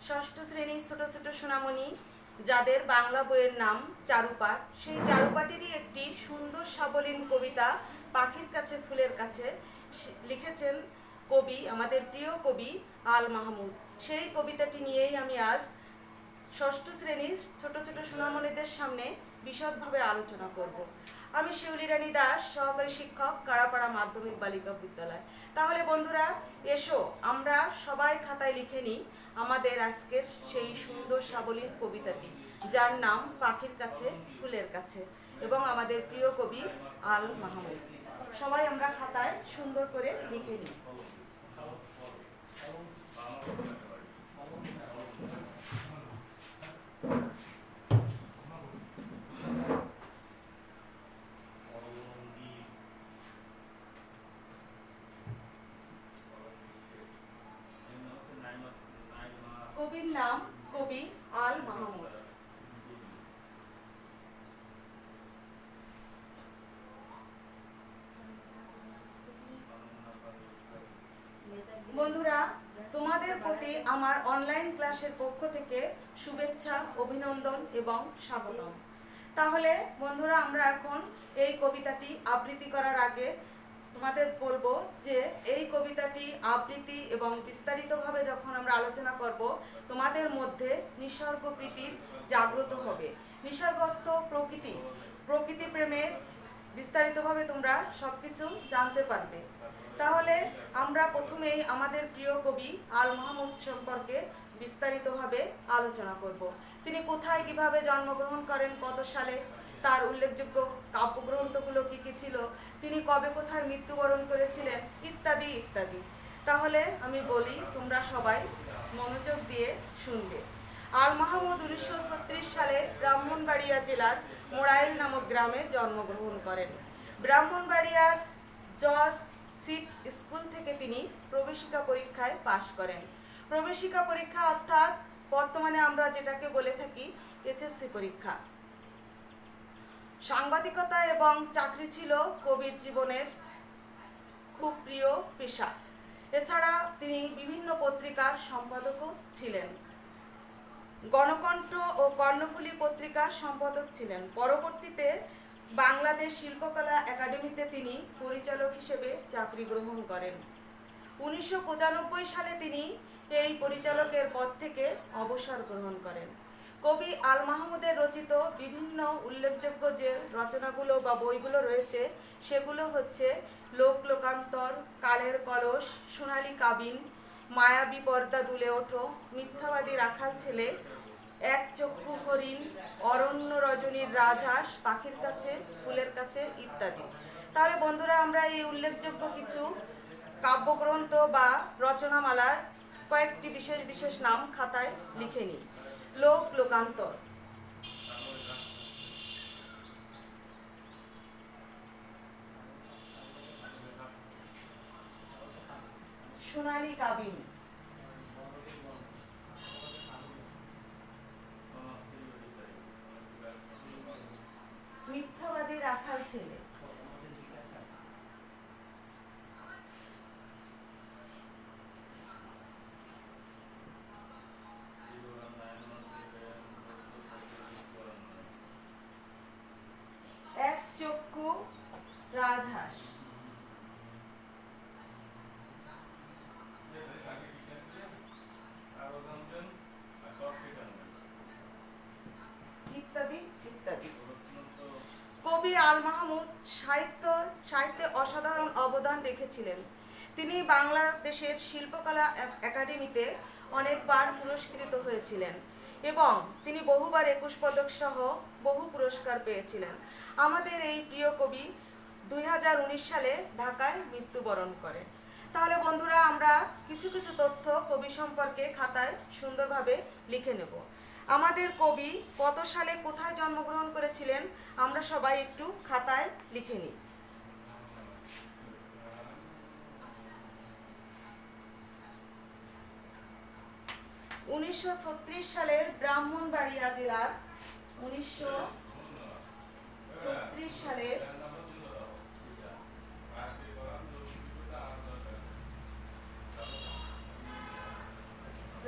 ষষ্ঠ শ্রেণীর ছোট ছোট সোনামণি যাদের বাংলা বইয়ের নাম চারুপাঠ, সেই চারুপাঠেরই একটি সুন্দর সাবলীল কবিতা পাখির কাছে ফুলের কাছে লিখেছেন কবি, আমাদের প্রিয় কবি আল মাহমুদ। সেই কবিতাটি নিয়েই আমি আজ ষষ্ঠ শ্রেণীর ছোট ছোট সোনামণিদের সামনে বিশদভাবে আলোচনা করব। আমি শিউলি রানী দাস, সহকারী শিক্ষক, কাড়াপাড়া মাধ্যমিক বালিকা বিদ্যালয়। তাহলে বন্ধুরা, এসো আমরা সবাই খাতায় লিখে নিই আমাদের আজকের সেই সুন্দর সাবলীল কবিতাটি, যার নাম পাখির কাছে ফুলের কাছে, এবং আমাদের প্রিয় কবি আল মাহমুদ। সবাই আমরা খাতায় সুন্দর করে লিখে নিই। কবির নাম কবি আল মাহমুদ। বন্ধুরা, তোমাদের প্রতি আমার অনলাইন ক্লাসের পক্ষ থেকে শুভেচ্ছা, অভিনন্দন এবং স্বাগতম। তাহলে বন্ধুরা, আমরা এখন এই কবিতাটি আবৃত্তি করার আগে তোমাদের বলবো যে এই কবিতাটি আবৃত্তি এবং বিস্তারিতভাবে যখন আমরা আলোচনা করব, তোমাদের মধ্যে নিসর্গ প্রীতির জাগ্রত হবে। নিসর্গত্ব প্রকৃতি প্রেমের বিস্তারিতভাবে তোমরা সবকিছু জানতে পারবে। তাহলে আমরা প্রথমেই আমাদের প্রিয় কবি আল মাহমুদ সম্পর্কে বিস্তারিতভাবে আলোচনা করব। তিনি কোথায় কিভাবে জন্মগ্রহণ করেন, কত সালে, তার উল্লেখযোগ্য কাব্যগ্রন্থগুলো কী কী ছিল, তিনি কবে কোথায় মৃত্যুবরণ করেছিলেন, ইত্যাদি ইত্যাদি। তাহলে আমি বলি, তোমরা সবাই মনোযোগ দিয়ে শুনবে। আল মাহমুদ 1936 সালে ব্রাহ্মণবাড়িয়া জেলার মোড়াইল নামক গ্রামে জন্মগ্রহণ করেন। ব্রাহ্মণবাড়িয়ার জজ 6 স্কুল থেকে তিনি প্রবেশিকা পরীক্ষায় পাশ করেন। প্রবেশিকা পরীক্ষা অর্থাৎ বর্তমানে আমরা যেটাকে বলে থাকি এসএসসি পরীক্ষা। সাংবাদিকতা এবং চাকরি ছিল কবির জীবনের খুব প্রিয় পেশা। এছাড়া তিনি বিভিন্ন পত্রিকার সম্পাদকও ছিলেন। গণকণ্ঠ ও কর্ণফুলী পত্রিকার সম্পাদক ছিলেন। পরবর্তীতে বাংলাদেশ শিল্পকলা একাডেমিতে তিনি পরিচালক হিসেবে চাকরি গ্রহণ করেন। 1995 সালে তিনি এই পরিচালকের পদ থেকে অবসর গ্রহণ করেন। কবি আল মাহমুদের রচিত বিভিন্ন উল্লেখযোগ্য যে রচনাগুলো বা বইগুলো রয়েছে, সেগুলো হচ্ছে লোকান্তর, কালের কলস, সোনালী কাবিন, মায়াবী পর্দা দুলে ওঠো, মিথ্যাবাদী রাখাল ছেলে, এক চক্ষু হরিণ, অরণ্য রজনীর রাজহাঁস, পাখির কাছে ফুলের কাছে ইত্যাদি। তাহলে বন্ধুরা, আমরা এই উল্লেখযোগ্য কিছু কাব্যগ্রন্থ বা রচনামালার কয়েকটি বিশেষ বিশেষ নাম খাতায় লিখে নিই। লোকান্তর, সোনালী কাবিন, মিথ্যাবাদী রাখাল ছেলে, এক চক্ষু রাজহাঁস, ইত্যাদি ইত্যাদি। কবি আল মাহমুদ সাহিত্যে অসাধারণ অবদান রেখেছিলেন। তিনি বাংলাদেশের শিল্পকলা একাডেমিতে অনেকবার পুরস্কৃত হয়েছিলেন এবং তিনি বহুবার 21 পদক সহ বহু পুরস্কার পেয়েছিলেন। আমাদের এই প্রিয় কবি 2019 সালে ঢাকায় মৃত্যুবরণ করেন। তাহলে বন্ধুরা, আমরা কিছু কিছু তথ্য কবি সম্পর্কে খাতায় সুন্দরভাবে লিখে নেব। আমাদের কবি কত সালে কোথায় জন্মগ্রহণ করেছিলেন আমরা সবাই একটু খাতায় লিখে নিই। 1936 সালের ব্রাহ্মণবাড়িয়া জেলার 1936 সালের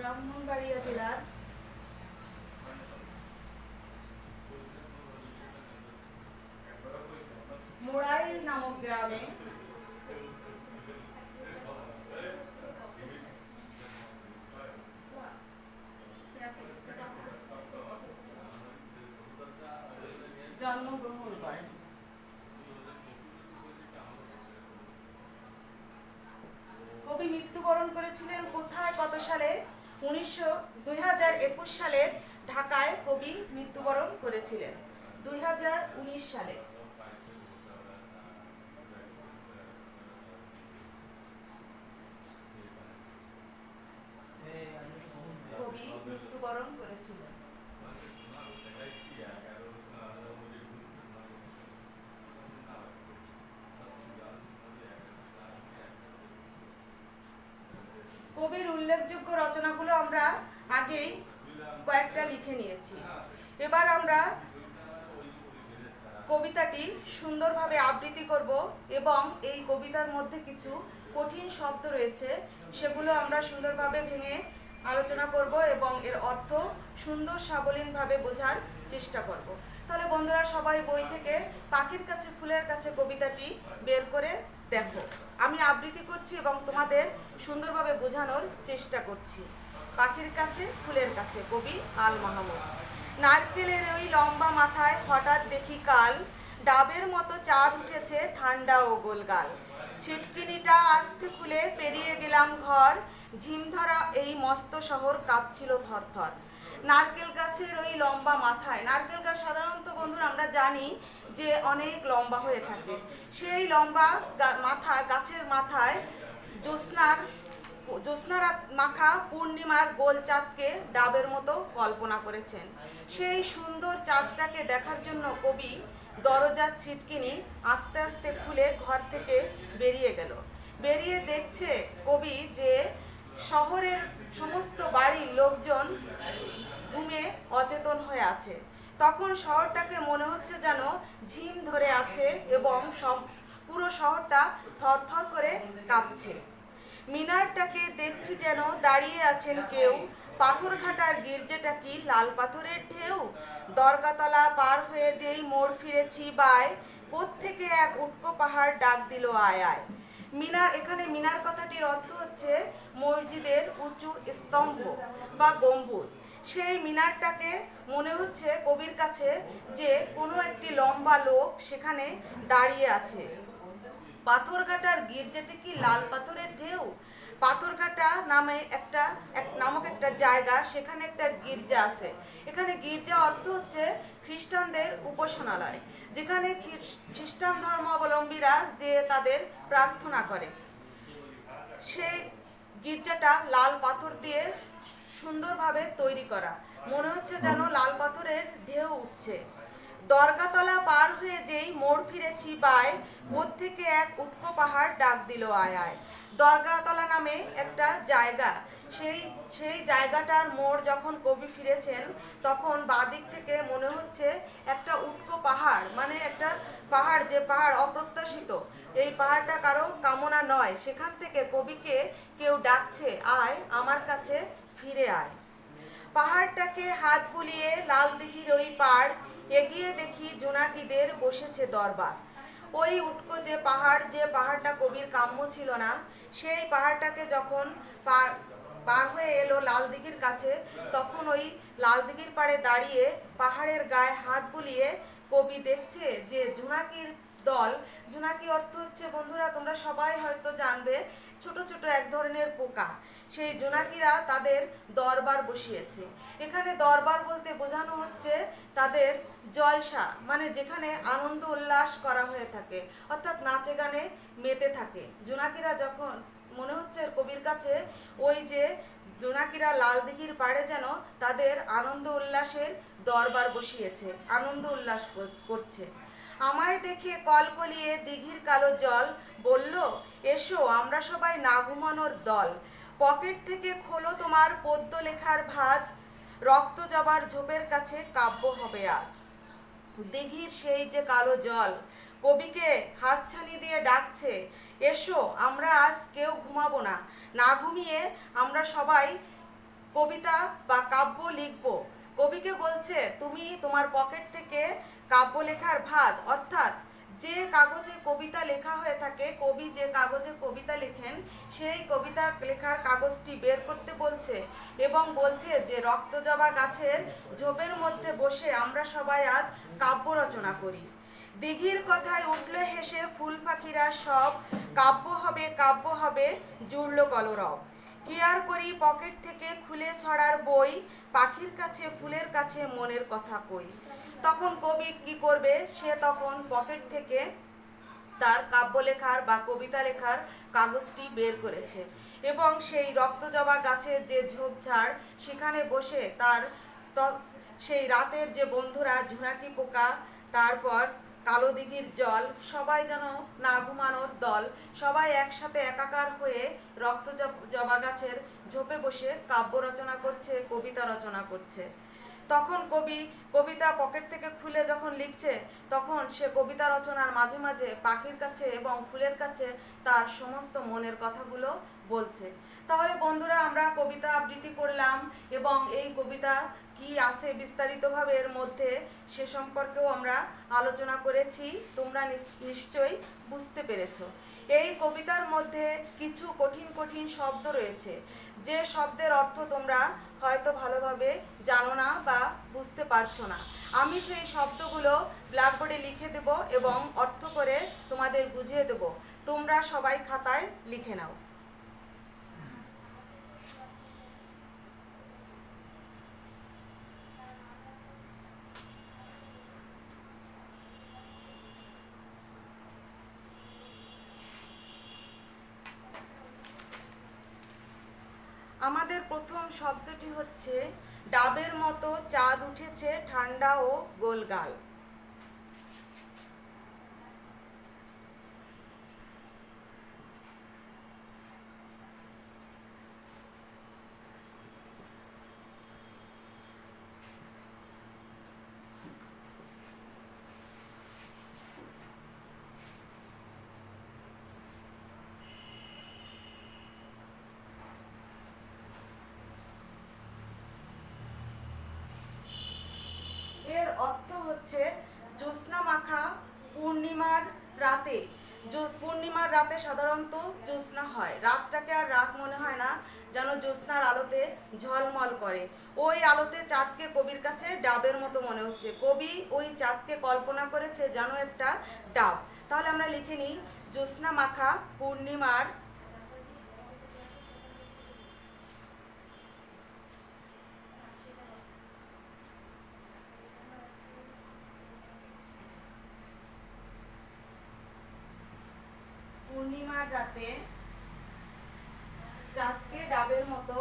ব্রাহ্মণবাড়িয়া জেলার মোড়াইল নামক গ্রামে জন্মগ্রহণ করেন। কবি মৃত্যুবরণ করেছিলেন কোথায়, কত সালে? 2021 সালে ঢাকায় কবি মৃত্যুবরণ করেছিলেন, 2019 সালে। কবি মৃত্যুবরণ করেছিলেন। কবির উল্লেখযোগ্য রচনাগুলো আমরা আগেই কয়েকটা লিখে নিয়েছি। এবার আমরা কবিতাটি সুন্দরভাবে আবৃত্তি করব এবং এই কবিতার মধ্যে কিছু কঠিন শব্দ রয়েছে, সেগুলো আমরা সুন্দরভাবে ভেঙে আলোচনা করব এবং এর অর্থ সুন্দর সাবলীলভাবে বোঝার চেষ্টা করব। তাহলে বন্ধুরা, সবাই বই থেকে পাখির কাছে ফুলের কাছে কবিতাটি বের করে দেখো। আমি আবৃত্তি করছি এবং তোমাদের সুন্দরভাবে বোঝানোর চেষ্টা করছি। পাখির কাছে ফুলের কাছে, কবি আল মাহমুদ। নারকেলের ওই লম্বা মাথায় হঠাৎ দেখি কাল, ডাবের মতো চাঁদ উঠেছে ঠান্ডা ও গোলগাল। ছিটকিনিটা আস্তে খুলে পেরিয়ে গেলাম ঘর, ঝিমধরা এই মস্ত শহর কাঁপছিল থরথর। নারকেল গাছের ওই লম্বা মাথায়, নারকেল গাছ সাধারণত বন্ধুরা আমরা জানি যে অনেক লম্বা হয়ে থাকে। সেই লম্বা গাছের মাথায় জ্যোৎস্নার মাখা পূর্ণিমার গোল চাঁদকে ডাবের মতো কল্পনা করেছেন। সেই সুন্দর চাঁদটাকে দেখার জন্য কবি দরজার ছিটকিনি আস্তে আস্তে খুলে ঘর থেকে বেরিয়ে গেল। বেরিয়ে দেখছে কবি যে শহরের সমস্ত বাড়ির লোকজন ঘুমে অচেতন হয়ে আছে। তখন শহরটাকে মনে হচ্ছে যেন ঝিম ধরে আছে এবং পুরো শহরটা থরথর করে কাঁপছে। মিনারটাকে দেখছি যেন দাঁড়িয়ে আছেন কেউ, পাথরঘাটার গির্জাটা কি লাল পাথরের ঢেউ। দরগাতলা পার হয়ে যেই মোড় ফিরেছি বাই, কোত্থেকে এক উটকো পাহাড় ডাক দিল আয় আয়। মিনার, এখানে মিনার কথাটির অর্থ হচ্ছে মসজিদের উঁচু স্তম্ভ বা গম্বুজ। সেই মিনারটাকে মনে হচ্ছে কবির কাছে যে কোনো একটি লম্বা লোক সেখানে দাঁড়িয়ে আছে। পাথরঘাটার গির্জাটি কি লাল পাথরের ঢেউ। পাথরঘাটা নামক একটা জায়গা, সেখানে একটা গির্জা আছে। এখানে গির্জা অর্থ হচ্ছে খ্রিস্টানদের উপাসনালয়, যেখানে খ্রিস্টান ধর্মাবলম্বীরা যে তাদের প্রার্থনা করে। সেই গির্জাটা লাল পাথর দিয়ে সুন্দরভাবে তৈরি করা, মনে হচ্ছে যেন লাল পাথরের ঢেউ উঠছে। দরগাতলা পার হয়ে যেই মোড় ফিরেছি বাই, কোত্থেকে এক উটকো পাহাড় ডাক দিল আয় আয়। দরগাতলা নামে একটা জায়গা, সেই জায়গাটার মোড় যখন কবি ফিরেছেন তখন বাদিক থেকে মনে হচ্ছে একটা উটকো পাহাড়, মানে একটা পাহাড়, যে পাহাড় অপ্রত্যাশিত, এই পাহাড়টা কারো কামনা নয়, সেখান থেকে কবিকে কেউ ডাকছে, আয় আমার কাছে ফিরে আয়। পাহাড়টাকে হাত বুলিয়ে লাল দিঘির ওই পাড় এগিয়ে দেখি জোনাকিদের বসেছে দরবার। ওই উটকো যে পাহাড়টা কবির কাম্য ছিল না, সেই পাহাড়টাকে যখন পার হয়ে এলো লাল দিঘির কাছে, তখন ওই লাল দিঘির পাড়ে দাঁড়িয়ে পাহাড়ের গায়ে হাত বুলিয়ে কবি দেখছে যে জোনাকির দল। জোনাকি অর্থ হচ্ছে বন্ধুরা, তোমরা সবাই হয়তো জানবে, ছোট ছোট এক ধরনের পোকা। সেই জোনাকিরা তাদের দরবার বসিয়েছে। এখানে দরবার বলতে বোঝানো হচ্ছে তাদের জলসা, মানে যেখানে আনন্দ উল্লাস করা হয়ে থাকে, অর্থাৎ নাচে গানে মেতে থাকে। জোনাকিরা যখন, মনে হচ্ছে কবির কাছে ওই যে জোনাকিরা লাল দিঘির পাড়ে যেন তাদের আনন্দ উল্লাসের দরবার বসিয়েছে, আনন্দ উল্লাস করছে। আমায় দেখে কলকলিয়ে দিঘির কালো জল বলল, এসো আমরা সবাই না ঘুমানোর দল। পকেট থেকে খোলো তোমার পদ্য লেখার ভাঁজ, রক্ত জবার ঝোপের কাছে কাব্য হবে আজ। দিঘির সেই যে কালো জল কবিকে হাতছানি দিয়ে ডাকছে, এসো আমরা আজ কেউ ঘুমাবো না, না ঘুমিয়ে আমরা সবাই কবিতা বা কাব্য লিখবো। কবিকে বলছে তুমি তোমার পকেট থেকে কাব্য লেখার ভাঁজ, অর্থাৎ যে কাগজে কবিতা লেখা হয়ে থাকে, কবি যে কাগজে কবিতা লেখেন সেই কবিতা লেখার কাগজটি বের করতে বলছে এবং বলছে যে রক্তজবা গাছের ঝোপের মধ্যে বসে আমরা সবাই আজ কাব্য রচনা করি। দিঘির কথায় উঠলে হেসে ফুল পাখিরা সব, কাব্য হবে জুড়ল কলরব। কি আর করি পকেট থেকে খুলে ছড়ার বই, পাখির কাছে ফুলের কাছে মনের কথা কই। তখন কবি কি করবে, সে তখন পকেট থেকে তার কাব্য লেখার বা কবিতা লেখার কাগজটি বের করেছে এবং সেই রক্তজবা গাছের যে ঝোপঝাড় সেখানে বসে তার সেই রাতের যে বন্ধুরা ঝুনাকি পোকা, তারপর কালো দিঘির জল, সবাই যেন না ঘুমানোর দল, সবাই একসাথে একাকার হয়ে জবা গাছের ঝোপে বসে কাব্য রচনা করছে, কবিতা রচনা করছে। তখন কবি কবিতা পকেট থেকে খুলে যখন লিখছে, তখন সে কবিতা রচনার মাঝে মাঝে পাখির কাছে এবং ফুলের কাছে তার সমস্ত মনের কথাগুলো বলছে। তাহলে বন্ধুরা, আমরা কবিতা আবৃত্তি করলাম এবং এই কবিতা কি আছে বিস্তারিতভাবে এর মধ্যে সে সম্পর্কেও আমরা আলোচনা করেছি। তোমরা নিশ্চয়ই বুঝতে পেরেছো। এই কবিতার মধ্যে কিছু কঠিন কঠিন শব্দ রয়েছে, যে শব্দের অর্থ তোমরা হয়তো ভালোভাবে জানো না বা বুঝতে পারছো না। আমি সেই শব্দগুলো ব্ল্যাকবোর্ডে লিখে দেব এবং অর্থ করে তোমাদের বুঝিয়ে দেব। তোমরা সবাই খাতায় লিখে নাও। আমাদের প্রথম শব্দটি হচ্ছে ডাবের মতো চাঁদ উঠেছে ঠান্ডা ও গোলগাল। এর অর্থ হচ্ছে জ্যোৎস্না মাখা পূর্ণিমার রাতে। পূর্ণিমার রাতে সাধারণত জ্যোৎস্না হয়, রাতটাকে আর রাত মনে হয় না, যেন জ্যোৎস্নার আলোতে ঝলমল করে। ওই আলোতে চাঁদকে কবির কাছে ডাবের মতো মনে হচ্ছে। কবি ওই চাঁদকে কল্পনা করেছে যেন একটা ডাব। তাহলে আমরা লিখে নিই, জ্যোৎস্না মাখা পূর্ণিমার রাতে চাঁদকে ডাবের মতো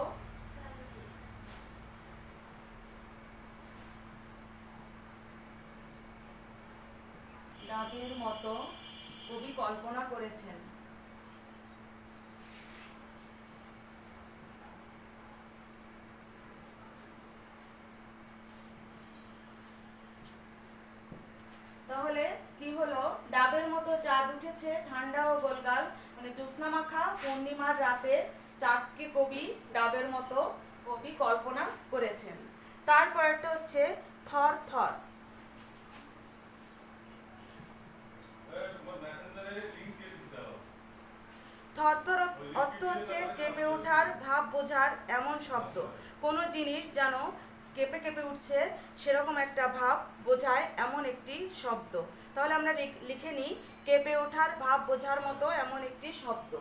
কবি কল্পনা করেছেন। তাহলে কি হলো, ডাবের মতো চাঁদ উঠেছে ঠান্ডা ও গোলগাল, মানে জ্যোৎস্না মাখা পূর্ণিমার রাতে চাঁদকে কবি ডাবের মতো কবি কল্পনা করেছেন। তারপর একটা হচ্ছে থর থর। থরথর অর্থ হচ্ছে কেঁপে ওঠার ভাব বোঝার এমন শব্দ। কোনো জিনিস যেন কেঁপে কেঁপে উঠছে সেরকম একটা ভাব বোঝায় এমন একটি শব্দ। তাহলে আমরা লিখে নিই, কেঁপে ওঠার ভাব বোঝার মতো এমন একটি শব্দ।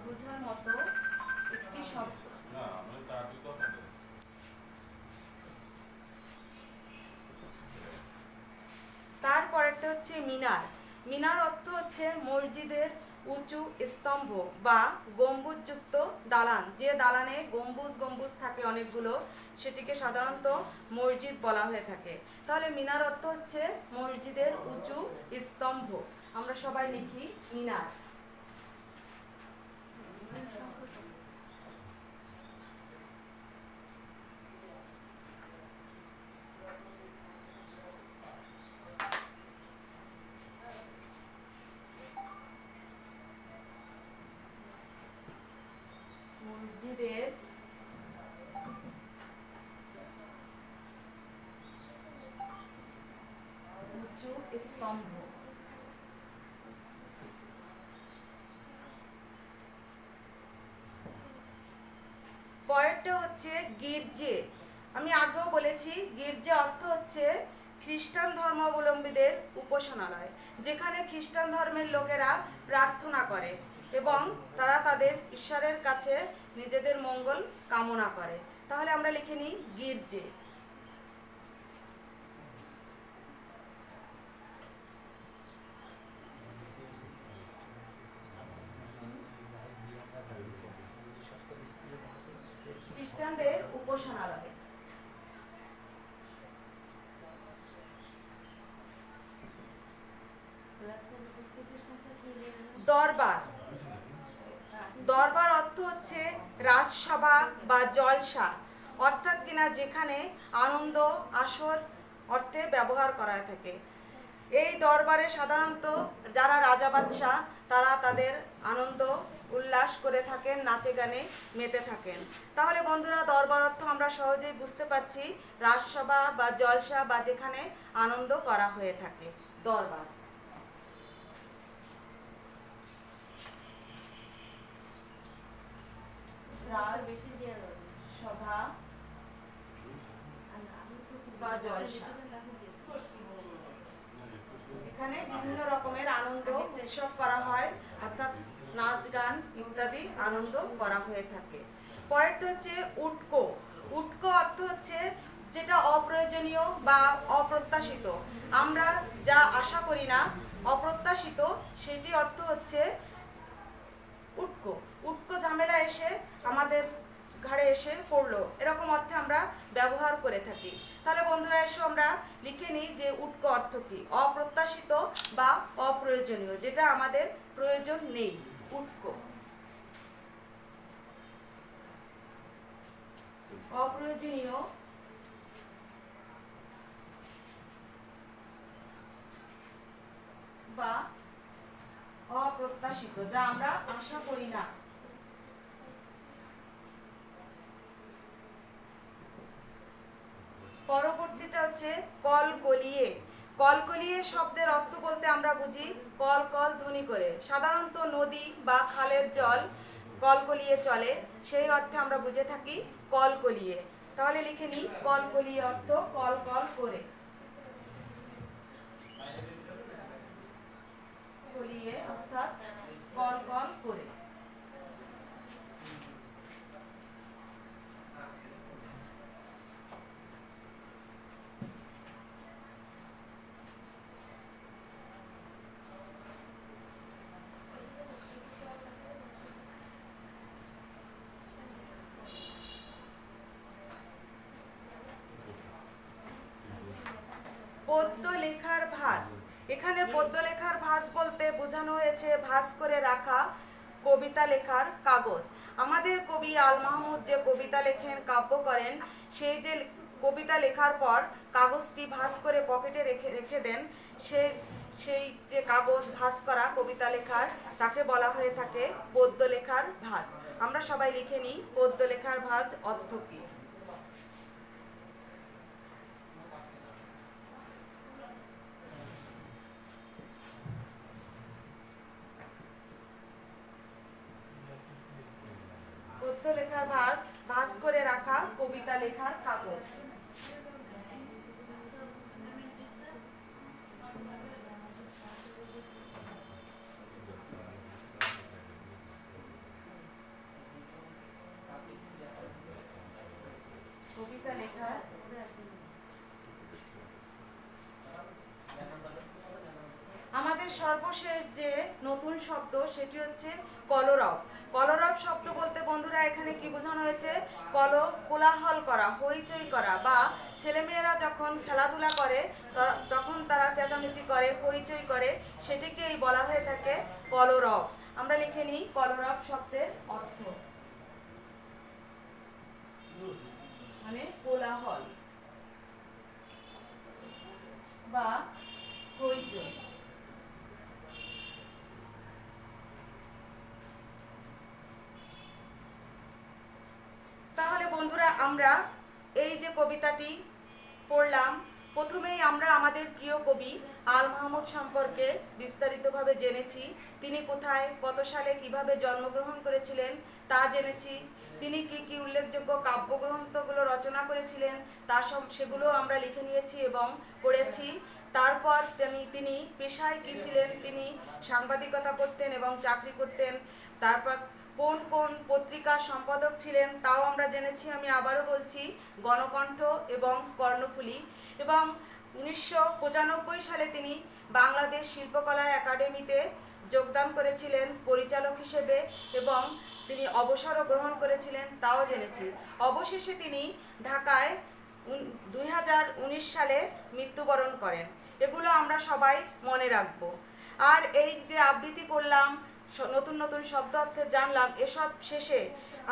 বোঝার মতো একটি শব্দ। তারপরেরটা হচ্ছে মিনার। মিনার অর্থ হচ্ছে মসজিদের উঁচু স্তম্ভ বা গম্বুজযুক্ত দালান। যে দালানে গম্বুজ থাকে অনেকগুলো, সেটিকে সাধারণত মসজিদ বলা হয়ে থাকে। তাহলে মিনার অর্থ হচ্ছে মসজিদের উঁচু স্তম্ভ। আমরা সবাই লিখি মিনার। স্তম্ভ। পরেরটা হচ্ছে গির্জে। আমি আগেও বলেছি গির্জে অর্থ হচ্ছে খ্রিস্টান ধর্মাবলম্বীদের উপাসনালয়, যেখানে খ্রিস্টান ধর্মের লোকেরা প্রার্থনা করে এবং তারা তাদের ঈশ্বরের কাছে নিজেদের মঙ্গল কামনা করে। তাহলে আমরা লিখে নিই গির্জে। খ্রিস্টানদের উপাসনালয়। দরবার। দরবার অর্থ হচ্ছে রাজসভা বা জলসা, অর্থাৎ কিনা যেখানে আনন্দ আসর অর্থে ব্যবহার করা থাকে। এই দরবারে সাধারণত যারা রাজা বাদশাহ তারা তাদের আনন্দ উল্লাস করে থাকেন, নাচে গানে মেতে থাকেন। তাহলে বন্ধুরা দরবার অর্থ আমরা সহজেই বুঝতে পারছি রাজসভা বা জলসা বা যেখানে আনন্দ করা হয়ে থাকে, দরবার। রাজসভা বা জলসা, এখানে বিভিন্ন রকমের আনন্দ উৎসব করা হয়, অর্থাৎ নাচ গান ইত্যাদি আনন্দ করা হয়ে থাকে। পরেরটা হচ্ছে উটকো। উটকো অর্থ হচ্ছে যেটা অপ্রয়োজনীয় বা অপ্রত্যাশিত, আমরা যা আশা করি না, অপ্রত্যাশিত, সেটি অর্থ হচ্ছে উটকো। উটকো ঝামেলা এসে আমাদের ঘাড়ে এসে পড়লো, এরকম অর্থে আমরা ব্যবহার করে থাকি। তাহলে বন্ধুরা এসো আমরা লিখে নিই যে উটকো অর্থ কি, অপ্রত্যাশিত বা অপ্রয়োজনীয়, যেটা আমাদের প্রয়োজন নেই, উটকো। অপ্রয়োজনীয় বা অপ্রত্যাশিত, যা আমরা আশা করি না। পরবর্তীটা হচ্ছে কলকলিয়ে। কলকলিয়ে শব্দের অর্থ বলতে আমরা বুঝি কল কল ধ্বনি করে, সাধারণত নদী বা খালের জল কলকলিয়ে চলে, সেই অর্থে আমরা বুঝে থাকি কলকলিয়ে। তাহলে লিখে নিই কলকলিয়ে অর্থ কল কল করে। কলিয়ে অর্থাৎ কল কল করে। পদ্য লেখার ভাঁজ। এখানে পদ্য লেখার ভাঁজ বলতে বোঝানো হয়েছে ভাঁজ করে রাখা কবিতা লেখার কাগজ। আমাদের কবি আল মাহমুদ যে কবিতা লেখেন, কাব্য করেন, সেই যে কবিতা লেখার পর কাগজটি ভাঁজ করে পকেটে রেখে দেন, সেই যে কাগজ ভাঁজ করা কবিতা লেখার, তাকে বলা হয়ে থাকে পদ্য লেখার ভাঁজ। আমরা সবাই লিখে নিই পদ্য লেখার ভাঁজ অর্থ কী। পদ্য লেখার ভাঁজ, ভাঁজ করে রাখা কবিতা লেখার কাগজ। কবিতা লেখার আমাদের সর্বশেষ যে নতুন শব্দ সেটি হচ্ছে কলরব। কলরব শব্দ বলতে বন্ধুরা এখানে কি বোঝানো হয়েছে, কোলাহল করা, হইচই করা, বা ছেলেমেয়েরা যখন খেলাধুলা করে তখন তারা চেঁচামেচি করে, হইচই করে, সেটিকেই বলা হয়ে থাকে কলরব। আমরা লিখে নিই কলরব শব্দের অর্থ, মানে কোলাহল বা হইচই। তাহলে বন্ধুরা আমরা এই যে কবিতাটি পড়লাম, প্রথমেই আমরা আমাদের প্রিয় কবি আল মাহমুদ সম্পর্কে বিস্তারিতভাবে জেনেছি। তিনি কোথায়, কত সালে, কিভাবে জন্মগ্রহণ করেছিলেন তা জেনেছি। তিনি কি কি উল্লেখযোগ্য কাব্যগ্রন্থগুলো রচনা করেছিলেন তা সেগুলো আমরা লিখে নিয়েছি এবং পড়েছি। তারপর তিনি পেশায় কী ছিলেন, তিনি সাংবাদিকতা করতেন এবং চাকরি করতেন। তারপর কোন কোন পত্রিকার সম্পাদক ছিলেন তাও আমরা জেনেছি। আমি আবারও বলছি, গণকণ্ঠ এবং কর্ণফুলী। এবং 1995 সালে তিনি বাংলাদেশ শিল্পকলা একাডেমিতে যোগদান করেছিলেন পরিচালক হিসেবে এবং তিনি অবসরও গ্রহণ করেছিলেন তাও জেনেছি। অবশেষে তিনি ঢাকায় 2019 সালে মৃত্যুবরণ করেন। এগুলো আমরা সবাই মনে রাখব। আর এই যে আবৃত্তি করলাম, নতুন নতুন শব্দ অর্থে জানলাম, এসব শেষে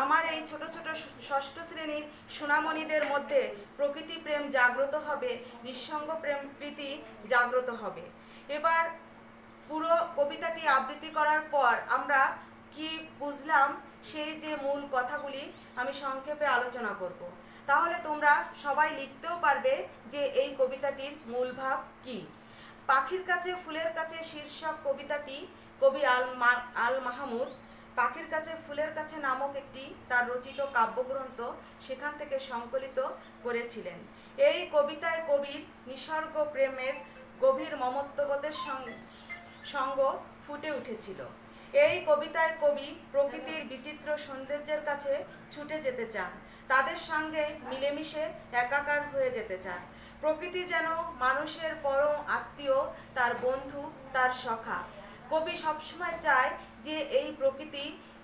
আমার এই ছোট ছোট ষষ্ঠ শ্রেণীর সোনামণিদের মধ্যে প্রকৃতি প্রেম জাগ্রত হবে, নিঃসঙ্গ প্রেম প্রীতি জাগ্রত হবে। এবার পুরো কবিতাটি আবৃত্তি করার পর আমরা কি বুঝলাম সেই যে মূল কথাগুলি আমি সংক্ষেপে আলোচনা করব। তাহলে তোমরা সবাই লিখতেও পারবে যে এই কবিতাটির মূল ভাব কি। পাখির কাছে ফুলের কাছে শীর্ষক কবিতাটি কবি আল মাহমুদ পাখির কাছে ফুলের কাছে নামক একটি তার রচিত কাব্যগ্রন্থ সেখান থেকে সংকলিত করেছিলেন। এই কবিতায় কবির নিসর্গ প্রেমের গভীর মমত্ববোধের সঙ্গ ফুটে উঠেছিল। এই কবিতায় কবি প্রকৃতির বিচিত্র সৌন্দর্যের কাছে ছুটে যেতে চান, তাদের সঙ্গে মিলেমিশে একাকার হয়ে যেতে চান। প্রকৃতি যেন মানুষের পরম আত্মীয়, তার বন্ধু, তার সখা। কবি সবসময় চায় যে এই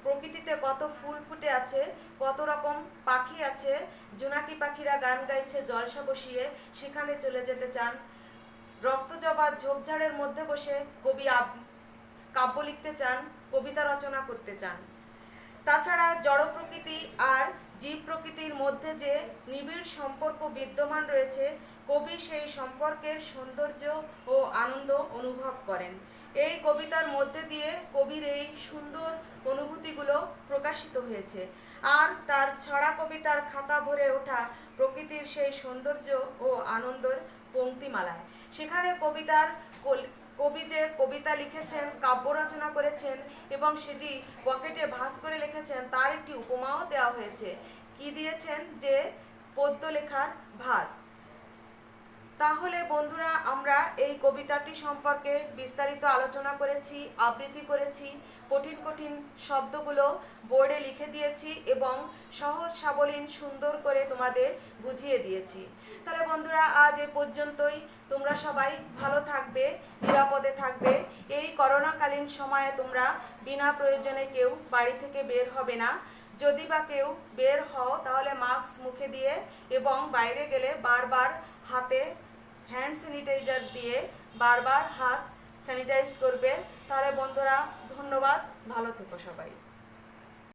প্রকৃতিতে কত ফুল ফুটে আছে, কত রকম পাখি আছে, জোনাকি পাখিরা গান গাইছে জলসা বসিয়ে, সেখানে চলে যেতে চান। রক্তজবার ঝোপঝাড়ের মধ্যে বসে কবি কাব্য লিখতে চান, কবিতা রচনা করতে চান। তাছাড়া জড় প্রকৃতি আর জীব প্রকৃতির মধ্যে যে নিবিড় সম্পর্ক বিদ্যমান রয়েছে, কবি সেই সম্পর্কের সৌন্দর্য ও আনন্দ অনুভব করেন। এই কবিতার মধ্যে দিয়ে কবির এই সুন্দর অনুভূতিগুলো প্রকাশিত হয়েছে। আর তার ছড়া কবিতার খাতা ভরে ওঠা প্রকৃতির সেই সৌন্দর্য ও আনন্দের পংক্তিমালায়। সেখানে কবি যে কবিতা লিখেছেন, কাব্য রচনা করেছেন এবং সেটি পকেটে ভাঁজ করে লিখেছেন, তার একটি উপমাও দেওয়া হয়েছে। কি দিয়েছেন? যে পদ্য লেখার ভাঁজ। তাহলে বন্ধুরা, আমরা এই কবিতাটি সম্পর্কে বিস্তারিত আলোচনা করেছি, আবৃত্তি করেছি, কঠিন কঠিন শব্দগুলো বোর্ডে লিখে দিয়েছি এবং সহজ সাবলীল সুন্দর করে তোমাদের বুঝিয়ে দিয়েছি। তাহলে বন্ধুরা, আজ এ পর্যন্তই। তোমরা সবাই ভালো থাকবে, নিরাপদে থাকবে। এই করোনাকালীন সময়ে তোমরা বিনা প্রয়োজনে কেউ বাড়ি থেকে বের হবে না। যদি বা কেউ বের হও তাহলে মাস্ক মুখে দিয়ে এবং বাইরে গেলে বারবার হাতে হ্যান্ড স্যানিটাইজার দিয়ে বারবার হাত স্যানিটাইজ করবে। তাহলে বন্ধুরা, ধন্যবাদ, ভালো থেকো সবাই।